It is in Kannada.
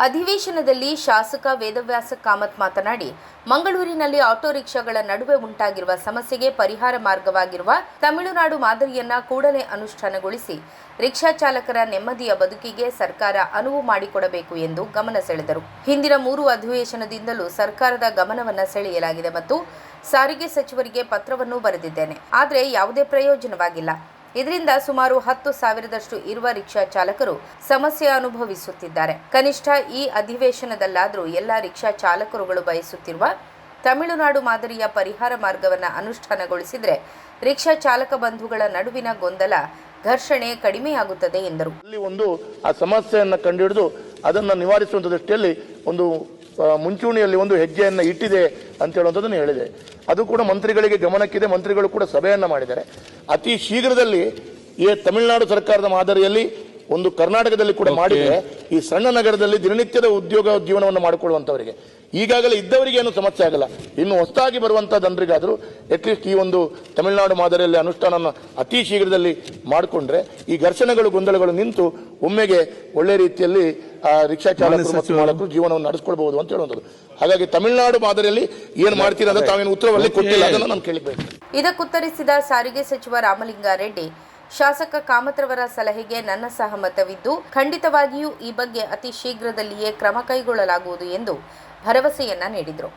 ಅಧಿವೇಶನದಲ್ಲಿ ಶಾಸಕ ವೇದವ್ಯಾಸ ಕಾಮತ್ ಮಾತನಾಡಿ, ಮಂಗಳೂರಿನಲ್ಲಿ ಆಟೋ ರಿಕ್ಷಾಗಳ ನಡುವೆ ಉಂಟಾಗಿರುವ ಸಮಸ್ಯೆಗೆ ಪರಿಹಾರ ಮಾರ್ಗವಾಗಿರುವ ತಮಿಳುನಾಡು ಮಾದರಿಯನ್ನ ಕೂಡಲೇ ಅನುಷ್ಠಾನಗೊಳಿಸಿ ರಿಕ್ಷಾ ಚಾಲಕರ ನೆಮ್ಮದಿಯ ಬದುಕಿಗೆ ಸರ್ಕಾರ ಅನುವು ಮಾಡಿಕೊಡಬೇಕು ಎಂದು ಗಮನ ಸೆಳೆದರು. ಹಿಂದಿನ 3 ಅಧಿವೇಶನದಿಂದಲೂ ಸರ್ಕಾರದ ಗಮನವನ್ನು ಸೆಳೆಯಲಾಗಿದೆ ಮತ್ತು ಸಾರಿಗೆ ಸಚಿವರಿಗೆ ಪತ್ರವನ್ನು ಬರೆದಿದ್ದೇನೆ. ಆದರೆ ಯಾವುದೇ ಪ್ರಯೋಜನವಾಗಿಲ್ಲ. ಇದರಿಂದ ಸುಮಾರು 10,000ದಷ್ಟು ಇರುವ ರಿಕ್ಷಾ ಚಾಲಕರು ಸಮಸ್ಯೆ ಅನುಭವಿಸುತ್ತಿದ್ದಾರೆ. ಕನಿಷ್ಠ ಈ ಅಧಿವೇಶನದಲ್ಲಾದರೂ ಎಲ್ಲ ರಿಕ್ಷಾ ಚಾಲಕರುಗಳು ಬಯಸುತ್ತಿರುವ ತಮಿಳುನಾಡು ಮಾದರಿಯ ಪರಿಹಾರ ಮಾರ್ಗವನ್ನು ಅನುಷ್ಠಾನಗೊಳಿಸಿದರೆ ರಿಕ್ಷಾ ಚಾಲಕ ಬಂಧುಗಳ ನಡುವಿನ ಗೊಂದಲ, ಘರ್ಷಣೆ ಕಡಿಮೆಯಾಗುತ್ತದೆ ಎಂದರು. ಇಲ್ಲಿ ಒಂದು ಆ ಸಮಸ್ಯೆಯನ್ನು ಕಂಡುಹಿಡಿದು ಅದನ್ನು ನಿವಾರಿಸುವಂತ ದೃಷ್ಟಿಯಲ್ಲಿ ಒಂದು ಮುಂಚೂಣಿಯಲ್ಲಿ ಒಂದು ಹೆಜ್ಜೆಯನ್ನು ಇಟ್ಟಿದೆ ಅಂತ ಹೇಳುವಂಥದ್ದನ್ನು ಹೇಳಿದೆ. ಅದು ಕೂಡ ಮಂತ್ರಿಗಳಿಗೆ ಗಮನಕ್ಕಿದೆ. ಮಂತ್ರಿಗಳು ಕೂಡ ಸಭೆಯನ್ನ ಮಾಡಿದ್ದಾರೆ. ಅತಿ ಶೀಘ್ರದಲ್ಲಿ ಈ ತಮಿಳುನಾಡು ಸರ್ಕಾರದ ಮಾದರಿಯಲ್ಲಿ ಒಂದು ಕರ್ನಾಟಕದಲ್ಲಿ ಕೂಡ ಮಾಡಿದರೆ ಈ ಸಣ್ಣ ನಗರದಲ್ಲಿ ದಿನನಿತ್ಯದ ಜೀವನವನ್ನು ಮಾಡಿಕೊಳ್ಳುವಂತವರಿಗೆ, ಈಗಾಗಲೇ ಇದ್ದವರಿಗೆ ಏನು ಸಮಸ್ಯೆ ಆಗಲ್ಲ. ಇನ್ನು ಹೊಸದಾಗಿ ಬರುವಂತಹ ಜನರಿಗಾದರೂ ಅಟ್ಲೀಸ್ಟ್ ಈ ಒಂದು ತಮಿಳುನಾಡು ಮಾದರಿಯಲ್ಲಿ ಅನುಷ್ಠಾನ ಅತಿ ಶೀಘ್ರದಲ್ಲಿ ಮಾಡಿಕೊಂಡ್ರೆ ಈ ಘರ್ಷಣೆಗಳು ಗೊಂದಲಗಳು ನಿಂತು ಒಮ್ಮೆಗೆ ಒಳ್ಳೆ ರೀತಿಯಲ್ಲಿ ರಿಕ್ಷಾ ಚಾಲಕರು ಮತ್ತು ಮಾಲಕರು ಜೀವನವನ್ನು ನಡೆಸಿಕೊಳ್ಬಹುದು ಅಂತ ಹೇಳುವಂಥದ್ದು. ಹಾಗಾಗಿ ತಮಿಳುನಾಡು ಮಾದರಿಯಲ್ಲಿ ಏನು ಮಾಡ್ತೀರಾ ಅಂತ ತಾವೇನು ಉತ್ತರವಲ್ಲಿ ಕೊಟ್ಟಿಲ್ಲ, ಅದನ್ನು ನಾನು ಕೇಳಬೇಕು. ಇದಕ್ಕುತ್ತರಿಸಿದ ಸಾರಿಗೆ ಸಚಿವ ರಾಮಲಿಂಗಾರೆಡ್ಡಿ, ಶಾಸಕ ಕಾಮತ್ರವರ ಸಲಹೆಗೆ ನನ್ನ ಸಹಮತವಿದ್ದು ಖಂಡಿತವಾಗಿಯೂ ಈ ಬಗ್ಗೆ ಅತಿ ಶೀಘ್ರದಲ್ಲಿಯೇ ಕ್ರಮ ಕೈಗೊಳ್ಳಲಾಗುವುದು ಎಂದು ಭರವಸೆಯನ್ನ ನೀಡಿದರು.